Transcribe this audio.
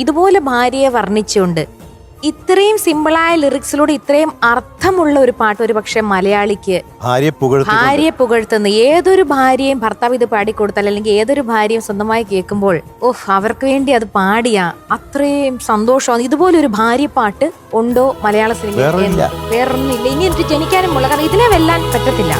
ഇതുപോലെ ഭാര്യയെ വർണ്ണിച്ചുകൊണ്ട് ഇത്രയും സിമ്പിളായ ലിറിക്സിലൂടെ ഇത്രയും അർത്ഥമുള്ള ഒരു പാട്ട് ഒരു പക്ഷെ മലയാളിക്ക് ഭാര്യയെ പുകഴ്ത്തുന്ന ഏതൊരു ഭാര്യയും ഭർത്താവ് ഇത് പാടിക്കൊടുത്താൽ അല്ലെങ്കിൽ ഏതൊരു ഭാര്യയും സ്വന്തമായി കേൾക്കുമ്പോൾ അവർക്ക് വേണ്ടി അത് പാടിയ അത്രയും സന്തോഷമാണ്. ഇതുപോലെ ഒരു ഭാര്യ പാട്ട് ഉണ്ടോ മലയാള സിനിമയിൽ? വേറൊന്നുമില്ല. ഇനി എനിക്ക് ജനിക്കാനും ഉള്ള കാരണം ഇതിനെ വെല്ലാൻ പറ്റത്തില്ല.